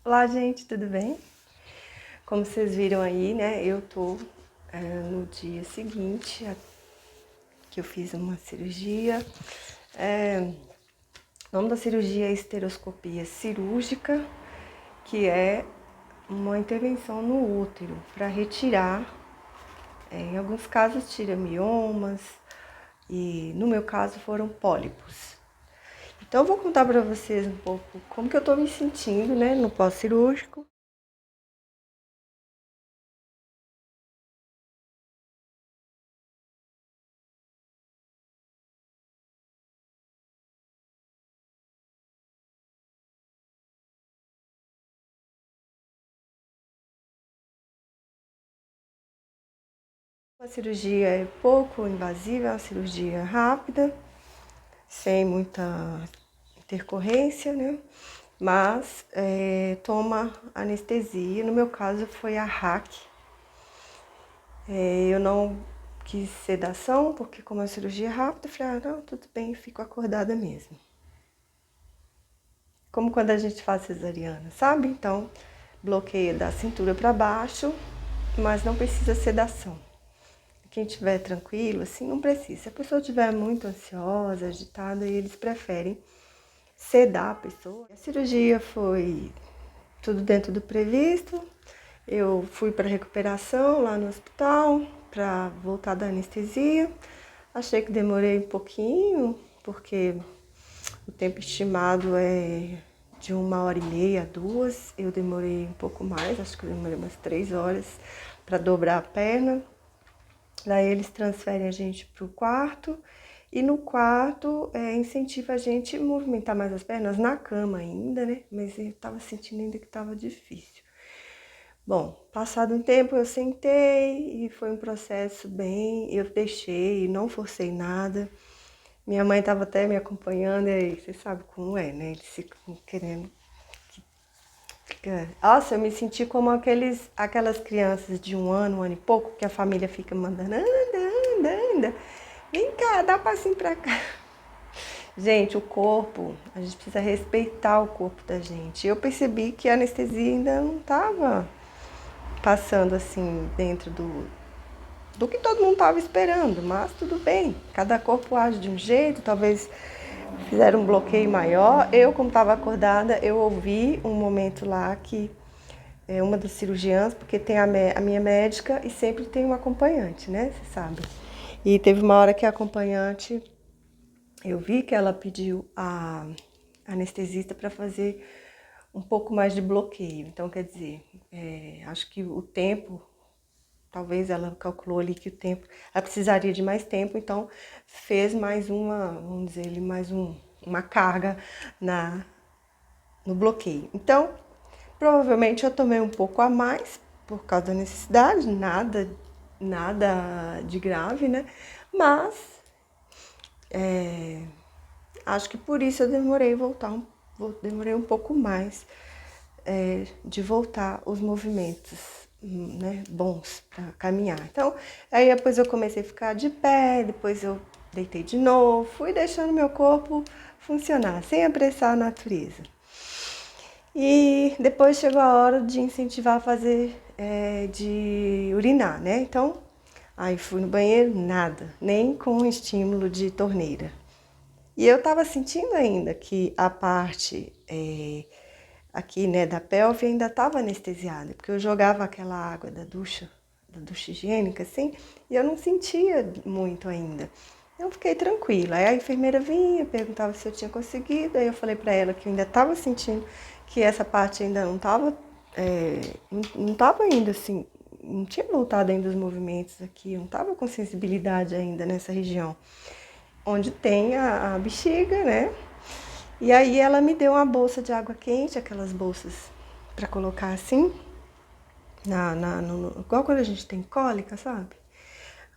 Olá, gente, tudo bem? Como vocês viram aí, né, eu tô no dia seguinte que eu fiz uma cirurgia. O nome da cirurgia é esteroscopia cirúrgica, que é uma intervenção no útero para retirar, em alguns casos, tira miomas e no meu caso foram pólipos. Então eu vou contar para vocês um pouco como que eu tô me sentindo, né, no pós-cirúrgico. A cirurgia é pouco invasiva, é uma cirurgia rápida, sem muita intercorrência, né? Mas toma anestesia. No meu caso foi a RAC. Eu não quis sedação, porque como é cirurgia rápida, eu falei, não, tudo bem, fico acordada mesmo. Como quando a gente faz cesariana, sabe? Então, bloqueia da cintura para baixo, mas não precisa sedação. Quem estiver tranquilo, assim, não precisa. Se a pessoa estiver muito ansiosa, agitada, eles preferem sedar a pessoa. A cirurgia foi tudo dentro do previsto. Eu fui para recuperação lá no hospital para voltar da anestesia. Achei que demorei um pouquinho, porque o tempo estimado é de 1h30 a 2. Eu demorei um pouco mais, acho que eu demorei umas 3 horas para dobrar a perna. Daí eles transferem a gente para o quarto e no quarto incentiva a gente a movimentar mais as pernas na cama ainda, né? Mas eu tava sentindo ainda que tava difícil. Bom, passado um tempo eu sentei e foi um processo bem, eu deixei, não forcei nada. Minha mãe tava até me acompanhando e aí, você sabe como é, né? Eles ficam querendo. Nossa, eu me senti como aquelas crianças de um ano e pouco, que a família fica mandando, anda. Vem cá, dá um passinho pra cá. Gente, o corpo, a gente precisa respeitar o corpo da gente. Eu percebi que a anestesia ainda não estava passando assim dentro do que todo mundo estava esperando, mas tudo bem. Cada corpo age de um jeito, talvez fizeram um bloqueio maior. Eu, como estava acordada, eu ouvi um momento lá que uma das cirurgiãs, porque tem a minha médica e sempre tem um acompanhante, né? Você sabe. E teve uma hora que a acompanhante, eu vi que ela pediu a anestesista para fazer um pouco mais de bloqueio. Então, quer dizer, acho que o tempo, talvez ela calculou ali que o tempo, ela precisaria de mais tempo, então fez mais vamos dizer, uma carga no bloqueio. Então, provavelmente eu tomei um pouco a mais por causa da necessidade, nada de grave, né? Mas acho que por isso eu demorei um pouco mais de voltar os movimentos, né, bons para caminhar. Então, aí depois eu comecei a ficar de pé, depois eu deitei de novo, fui deixando meu corpo funcionar, sem apressar a natureza. E depois chegou a hora de incentivar a fazer, de urinar, né? Então, aí fui no banheiro, nada, nem com estímulo de torneira. E eu tava sentindo ainda que a parte aqui, né, da pelve ainda estava anestesiada, porque eu jogava aquela água da ducha higiênica, assim, e eu não sentia muito ainda. Eu fiquei tranquila. Aí a enfermeira vinha, perguntava se eu tinha conseguido, aí eu falei para ela que eu ainda estava sentindo que essa parte ainda não estava, não estava ainda assim, não tinha voltado ainda os movimentos aqui, eu não estava com sensibilidade ainda nessa região, onde tem a bexiga, né? E aí ela me deu uma bolsa de água quente, aquelas bolsas para colocar assim, igual quando a gente tem cólica, sabe?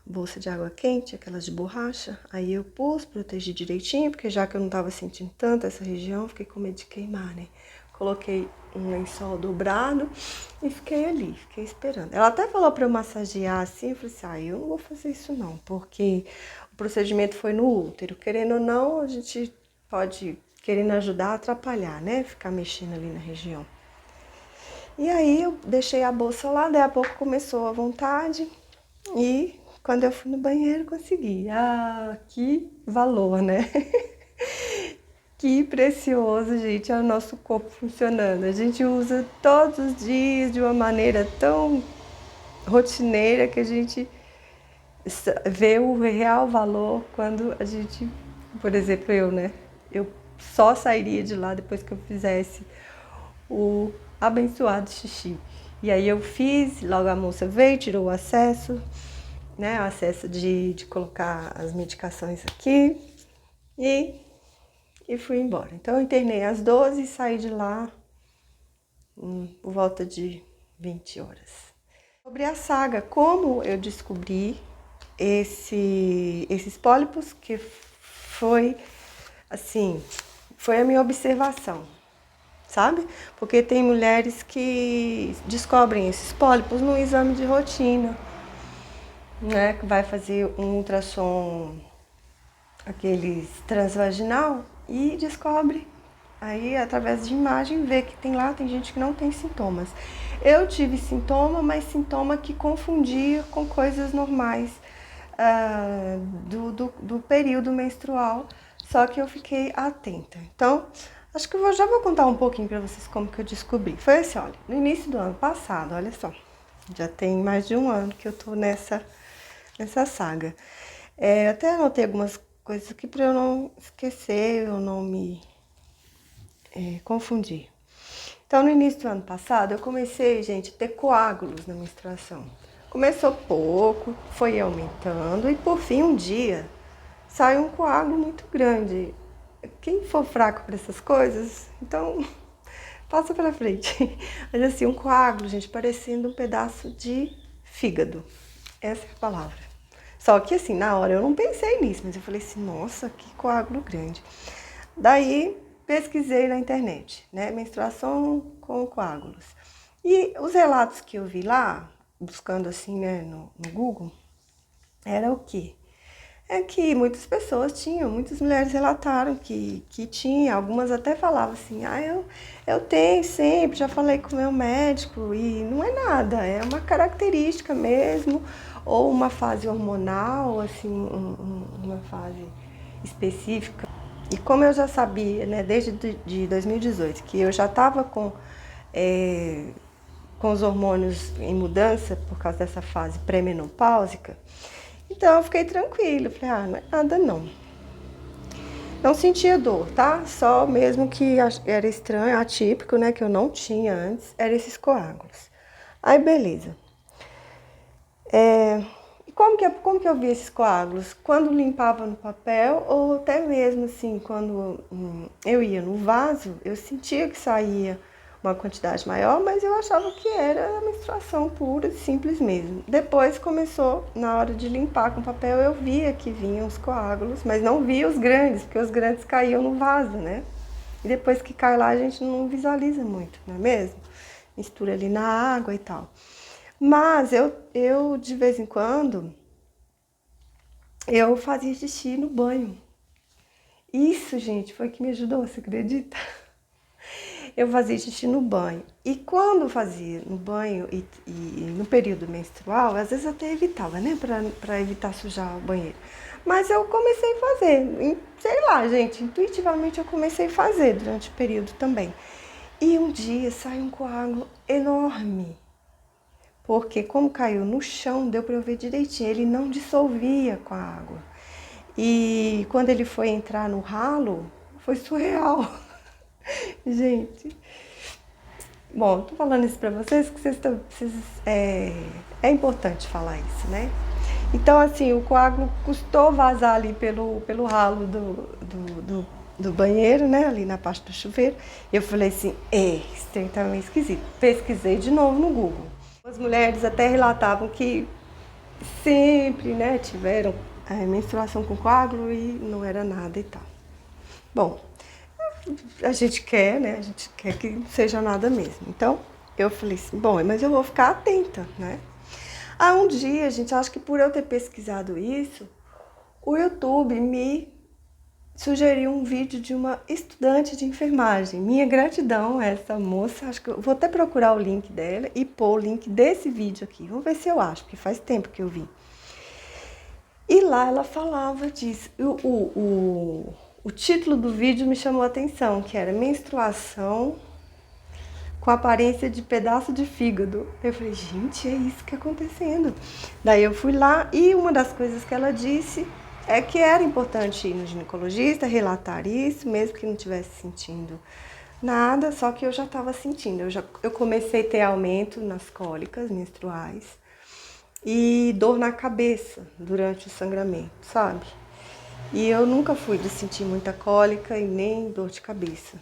Bolsa de água quente, aquelas de borracha. Aí eu pus, protegi direitinho, porque já que eu não tava sentindo tanto essa região, fiquei com medo de queimar, né? Coloquei um lençol dobrado e fiquei ali, fiquei esperando. Ela até falou para eu massagear assim, eu falei assim, eu não vou fazer isso não, porque o procedimento foi no útero. Querendo ou não, a gente pode, querendo ajudar, atrapalhar, né? Ficar mexendo ali na região. E aí eu deixei a bolsa lá, daí a pouco começou a vontade e quando eu fui no banheiro consegui. Ah, que valor, né? Que precioso, gente, é o nosso corpo funcionando. A gente usa todos os dias de uma maneira tão rotineira que a gente vê o real valor quando a gente, por exemplo, eu, né? Eu só sairia de lá depois que eu fizesse o abençoado xixi. E aí eu fiz, logo a moça veio, tirou o acesso, né? O acesso de colocar as medicações aqui e fui embora. Então eu internei às 12 e saí de lá por volta de 20 horas. Sobre a saga, como eu descobri esses pólipos, que foi assim, foi a minha observação, sabe? Porque tem mulheres que descobrem esses pólipos no exame de rotina, né? Que vai fazer um ultrassom, aqueles transvaginal, e descobre. Aí, através de imagem, vê que tem lá, tem gente que não tem sintomas. Eu tive sintoma, mas sintoma que confundia com coisas normais do período menstrual, só que eu fiquei atenta. Então, acho que já vou contar um pouquinho para vocês como que eu descobri. Foi assim, olha, no início do ano passado, olha só, já tem mais de um ano que eu tô nessa saga. Até anotei algumas coisas aqui para eu não esquecer, eu não me confundir. Então, no início do ano passado, eu comecei, gente, a ter coágulos na menstruação. Começou pouco, foi aumentando e, por fim, um dia, saiu um coágulo muito grande. Quem for fraco para essas coisas, então, passa para frente. Mas assim, um coágulo, gente, parecendo um pedaço de fígado. Essa é a palavra. Só que assim, na hora eu não pensei nisso, mas eu falei assim, nossa, que coágulo grande. Daí pesquisei na internet, né? Menstruação com coágulos. E os relatos que eu vi lá, buscando assim, né, no Google, era o quê? É que muitas pessoas tinham, muitas mulheres relataram que tinha, algumas até falavam assim, eu tenho sempre, já falei com o meu médico, e não é nada, é uma característica mesmo, ou uma fase hormonal, assim, uma fase específica. E como eu já sabia, né, desde de 2018, que eu já estava com os hormônios em mudança por causa dessa fase pré-menopáusica, então eu fiquei tranquila, falei, não é nada não. Não sentia dor, tá? Só mesmo que era estranho, atípico, né, que eu não tinha antes, eram esses coágulos. Aí beleza. E como que eu via esses coágulos? Quando limpava no papel ou até mesmo assim, quando eu ia no vaso, eu sentia que saía uma quantidade maior, mas eu achava que era a menstruação pura, simples mesmo. Depois começou, na hora de limpar com papel, eu via que vinham os coágulos, mas não via os grandes, porque os grandes caíam no vaso, né? E depois que cai lá, a gente não visualiza muito, não é mesmo? Mistura ali na água e tal. Mas eu de vez em quando, eu fazia xixi no banho. Isso, gente, foi que me ajudou, você acredita? Eu fazia xixi no banho. E quando fazia no banho e no período menstrual, às vezes até evitava, né? Pra evitar sujar o banheiro. Mas eu comecei a fazer. Sei lá, gente, intuitivamente eu comecei a fazer durante o período também. E um dia saiu um coágulo enorme. Porque como caiu no chão, deu para eu ver direitinho. Ele não dissolvia com a água. E quando ele foi entrar no ralo, foi surreal. Gente, bom, tô falando isso pra vocês que é importante falar isso, né? Então, assim, o coágulo custou vazar ali pelo ralo do banheiro, né? Ali na parte do chuveiro. Eu falei assim, esse trem tá meio esquisito. Pesquisei de novo no Google. As mulheres até relatavam que sempre, né, tiveram menstruação com coágulo e não era nada e tal. Bom, a gente quer, né? A gente quer que não seja nada mesmo. Então, eu falei assim, bom, mas eu vou ficar atenta, né? Um dia, gente, acho que por eu ter pesquisado isso, o YouTube me sugeriu um vídeo de uma estudante de enfermagem. Minha gratidão a essa moça. Acho que eu vou até procurar o link dela e pôr o link desse vídeo aqui. Vamos ver se eu acho, porque faz tempo que eu vi. E lá ela falava disso. O título do vídeo me chamou a atenção, que era menstruação com aparência de pedaço de fígado. Eu falei, gente, é isso que é acontecendo. Daí eu fui lá e uma das coisas que ela disse é que era importante ir no ginecologista, relatar isso, mesmo que não estivesse sentindo nada, só que eu já estava sentindo. Eu comecei a ter aumento nas cólicas menstruais e dor na cabeça durante o sangramento, sabe? E eu nunca fui de sentir muita cólica e nem dor de cabeça.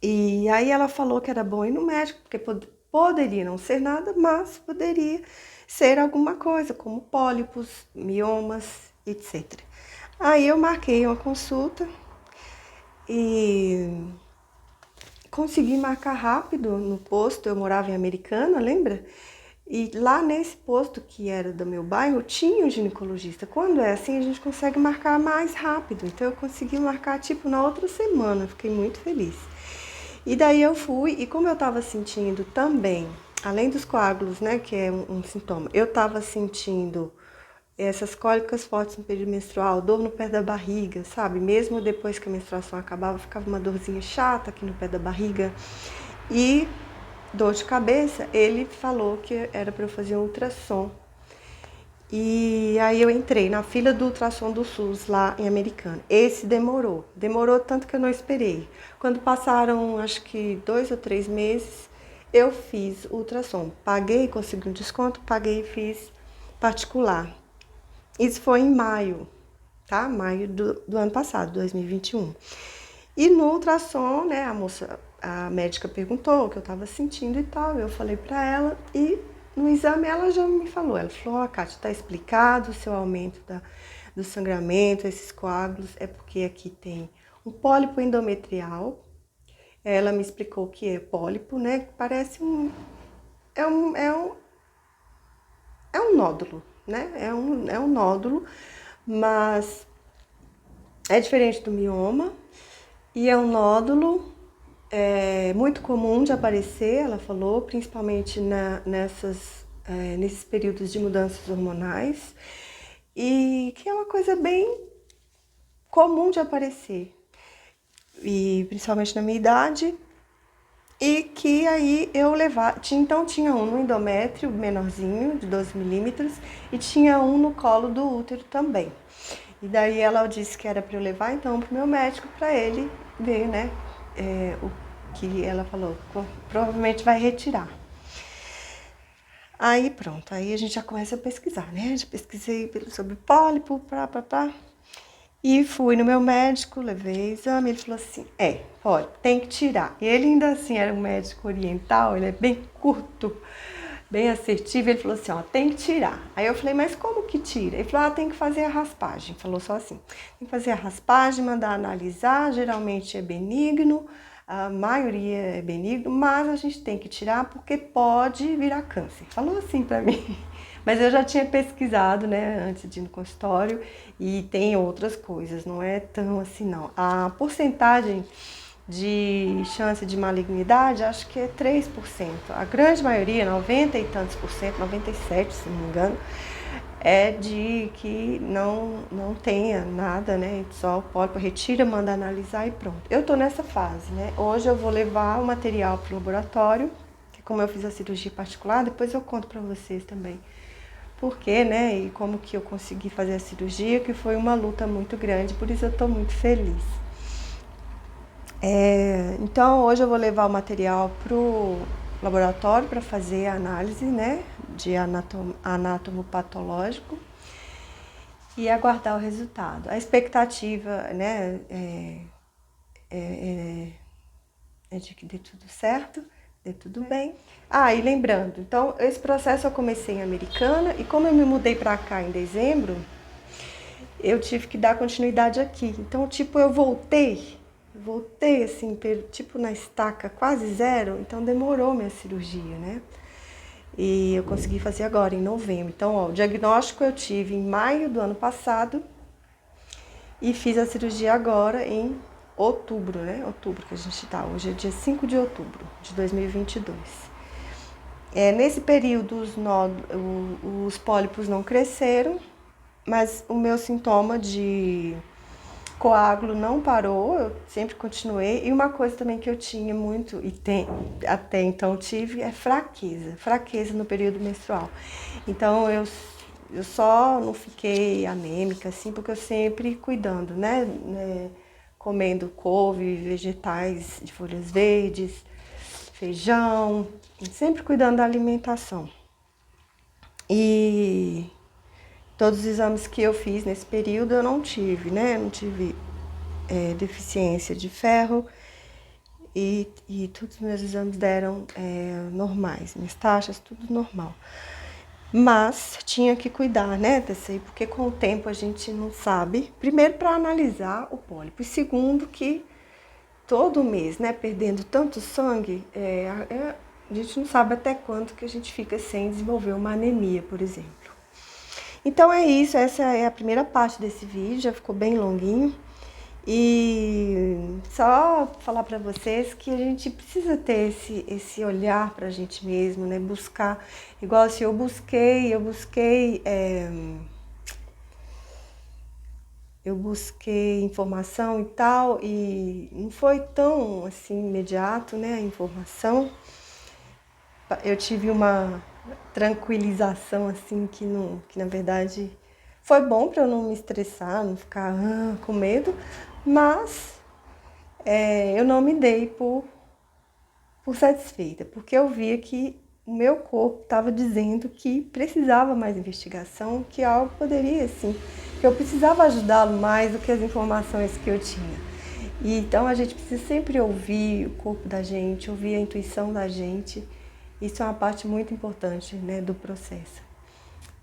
E aí ela falou que era bom ir no médico, porque poderia não ser nada, mas poderia ser alguma coisa, como pólipos, miomas, etc. Aí eu marquei uma consulta e consegui marcar rápido no posto. Eu morava em Americana, lembra? E lá nesse posto que era do meu bairro, tinha um ginecologista. Quando é assim, a gente consegue marcar mais rápido. Então eu consegui marcar tipo na outra semana, fiquei muito feliz. E daí eu fui, e como eu tava sentindo também, além dos coágulos, né, que é um sintoma, eu tava sentindo essas cólicas fortes no período menstrual, dor no pé da barriga, sabe? Mesmo depois que a menstruação acabava, ficava uma dorzinha chata aqui no pé da barriga. E dor de cabeça, ele falou que era para eu fazer um ultrassom. E aí eu entrei na fila do ultrassom do SUS lá em Americana. Esse demorou tanto que eu não esperei. Quando passaram acho que 2 ou 3 meses, eu fiz ultrassom. Paguei, consegui um desconto, paguei e fiz particular. Isso foi em maio, tá? Maio do ano passado, 2021. E no ultrassom, né, a médica perguntou o que eu tava sentindo e tal. Eu falei pra ela e no exame ela já me falou. Ela falou, Kátia, tá explicado o seu aumento do sangramento, esses coágulos, é porque aqui tem um pólipo endometrial. Ela me explicou o que é pólipo, né? Parece é um nódulo, né? É um nódulo, mas é diferente do mioma e é um nódulo muito comum de aparecer, ela falou, principalmente nesses períodos de mudanças hormonais, e que é uma coisa bem comum de aparecer, e principalmente na minha idade, e que aí eu levava, então tinha um no endométrio menorzinho, de 12 milímetros, e tinha um no colo do útero também. E daí ela disse que era para eu levar então pro meu médico, para ele ver, né, o que ela falou, provavelmente vai retirar. Aí pronto, aí a gente já começa a pesquisar, né? Já pesquisei sobre pólipo, e fui no meu médico, levei exame, ele falou assim, pólipo, tem que tirar. E ele ainda assim era um médico oriental, ele é bem curto, bem assertivo, ele falou assim, tem que tirar. Aí eu falei, mas como que tira? Ele falou, tem que fazer a raspagem, falou só assim, tem que fazer a raspagem, mandar analisar, geralmente é benigno, a maioria é benigno, mas a gente tem que tirar porque pode virar câncer. Falou assim pra mim. Mas eu já tinha pesquisado, né, antes de ir no consultório, e tem outras coisas, não é tão assim não. A porcentagem de chance de malignidade, acho que é 3%. A grande maioria, 90 e tantos por cento, 97, se não me engano, é de que não tenha nada, né? Só o pólipo retira, manda analisar e pronto. Eu tô nessa fase, né? Hoje eu vou levar o material pro laboratório, que como eu fiz a cirurgia particular, depois eu conto pra vocês também por quê, né? E como que eu consegui fazer a cirurgia, que foi uma luta muito grande, por isso eu tô muito feliz. Então hoje eu vou levar o material pro laboratório para fazer a análise, né, de anátomo patológico e aguardar o resultado. A expectativa, né, é de que dê tudo certo, dê tudo bem. E lembrando, então esse processo eu comecei em Americana e como eu me mudei para cá em dezembro, eu tive que dar continuidade aqui. Então, tipo, eu voltei assim, tipo na estaca quase zero, então demorou minha cirurgia, né? E eu consegui fazer agora, em novembro. Então, o diagnóstico eu tive em maio do ano passado e fiz a cirurgia agora em outubro, né? Outubro que a gente tá, hoje é dia 5 de outubro de 2022. Nesse período os pólipos não cresceram, mas o meu sintoma de coágulo não parou, eu sempre continuei. E uma coisa também que eu tinha muito, até então tive, é fraqueza no período menstrual. Então eu só não fiquei anêmica, assim, porque eu sempre cuidando, né? Comendo couve, vegetais de folhas verdes, feijão, sempre cuidando da alimentação. E todos os exames que eu fiz nesse período eu não tive, né? Não tive deficiência de ferro e todos os meus exames deram normais, minhas taxas, tudo normal. Mas tinha que cuidar, né, dessa aí, porque com o tempo a gente não sabe. Primeiro, para analisar o pólipo, e segundo, que todo mês, né, perdendo tanto sangue, a gente não sabe até quanto que a gente fica sem desenvolver uma anemia, por exemplo. Então é isso, essa é a primeira parte desse vídeo, já ficou bem longuinho. E só falar para vocês que a gente precisa ter esse olhar para a gente mesmo, né? Buscar, igual assim, eu busquei informação e tal, e não foi tão assim imediato, né? A informação. Eu tive uma tranquilização assim que na verdade foi bom para eu não me estressar, não ficar com medo, mas eu não me dei por satisfeita, porque eu via que o meu corpo estava dizendo que precisava mais investigação, que algo poderia sim, que eu precisava ajudá-lo mais do que as informações que eu tinha. E então a gente precisa sempre ouvir o corpo da gente, ouvir a intuição da gente. Isso é uma parte muito importante, né, do processo.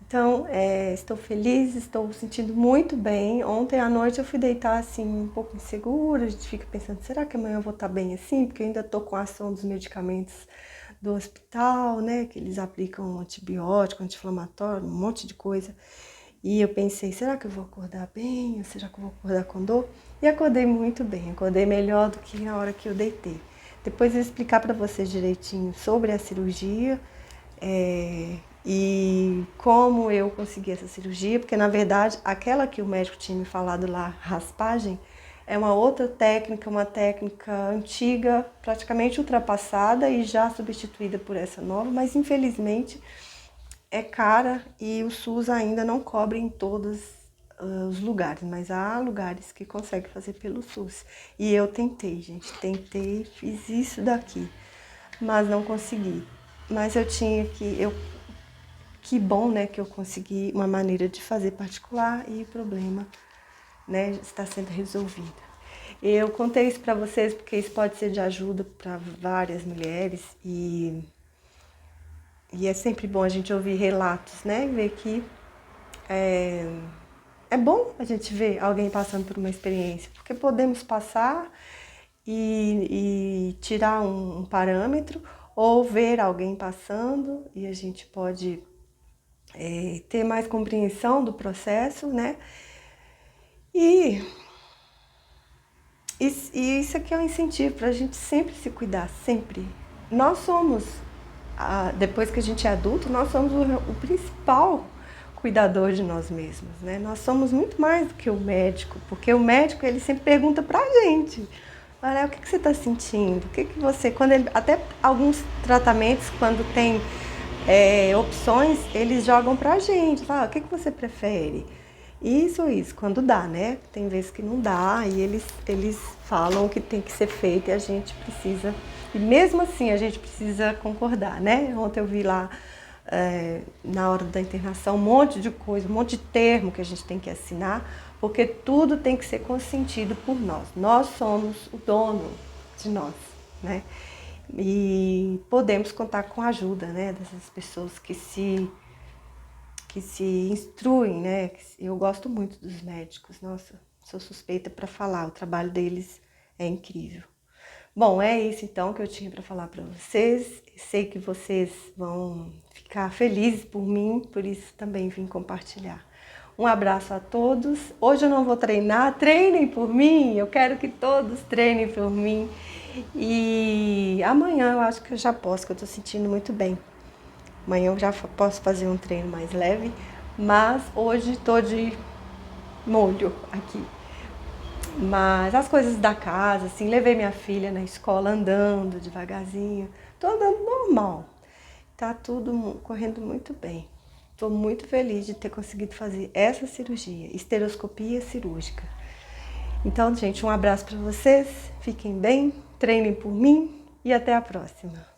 Então, estou feliz, estou me sentindo muito bem. Ontem à noite eu fui deitar assim um pouco insegura, a gente fica pensando, será que amanhã eu vou estar bem assim? Porque eu ainda estou com a ação dos medicamentos do hospital, né, que eles aplicam antibiótico, anti-inflamatório, um monte de coisa. E eu pensei, será que eu vou acordar bem? Ou será que eu vou acordar com dor? E acordei muito bem, acordei melhor do que na hora que eu deitei. Depois eu vou explicar para vocês direitinho sobre a cirurgia e como eu consegui essa cirurgia, porque na verdade aquela que o médico tinha me falado lá, raspagem, é uma outra técnica, uma técnica antiga, praticamente ultrapassada e já substituída por essa nova, mas infelizmente é cara e o SUS ainda não cobre em todos os lugares, mas há lugares que conseguem fazer pelo SUS. E eu tentei, gente, fiz isso daqui, mas não consegui. Mas que bom, né, que eu consegui uma maneira de fazer particular e o problema, né, está sendo resolvido. Eu contei isso para vocês porque isso pode ser de ajuda para várias mulheres e é sempre bom a gente ouvir relatos, né, e ver que é bom a gente ver alguém passando por uma experiência, porque podemos passar e tirar um parâmetro, ou ver alguém passando e a gente pode ter mais compreensão do processo, né? E isso aqui é um incentivo para a gente sempre se cuidar, sempre. Nós somos, depois que a gente é adulto, nós somos o principal cuidador de nós mesmos, né? Nós somos muito mais do que o médico, porque o médico ele sempre pergunta pra gente, olha, o que você está sentindo? O que você, até alguns tratamentos quando tem opções, eles jogam pra gente, fala, o que você prefere? Isso, quando dá, né? Tem vezes que não dá e eles falam o que tem que ser feito e a gente precisa, e mesmo assim a gente precisa concordar, né? Ontem eu vi lá, na hora da internação, um monte de coisa, um monte de termo que a gente tem que assinar, porque tudo tem que ser consentido por nós. Nós somos o dono de nós, né? E podemos contar com a ajuda, né, dessas pessoas que se instruem, né? Eu gosto muito dos médicos, nossa, sou suspeita para falar, o trabalho deles é incrível. Bom, é isso então que eu tinha para falar para vocês. Sei que vocês vão ficar felizes por mim, por isso também vim compartilhar. Um abraço a todos. Hoje eu não vou treinar, treinem por mim. Eu quero que todos treinem por mim. E amanhã eu acho que eu já posso, que eu tô sentindo muito bem. Amanhã eu já posso fazer um treino mais leve, mas hoje tô de molho aqui. Mas as coisas da casa, assim, levei minha filha na escola andando devagarzinho, tô andando normal. Tá tudo correndo muito bem. Tô muito feliz de ter conseguido fazer essa cirurgia, esteroscopia cirúrgica. Então, gente, um abraço para vocês, fiquem bem, treinem por mim e até a próxima.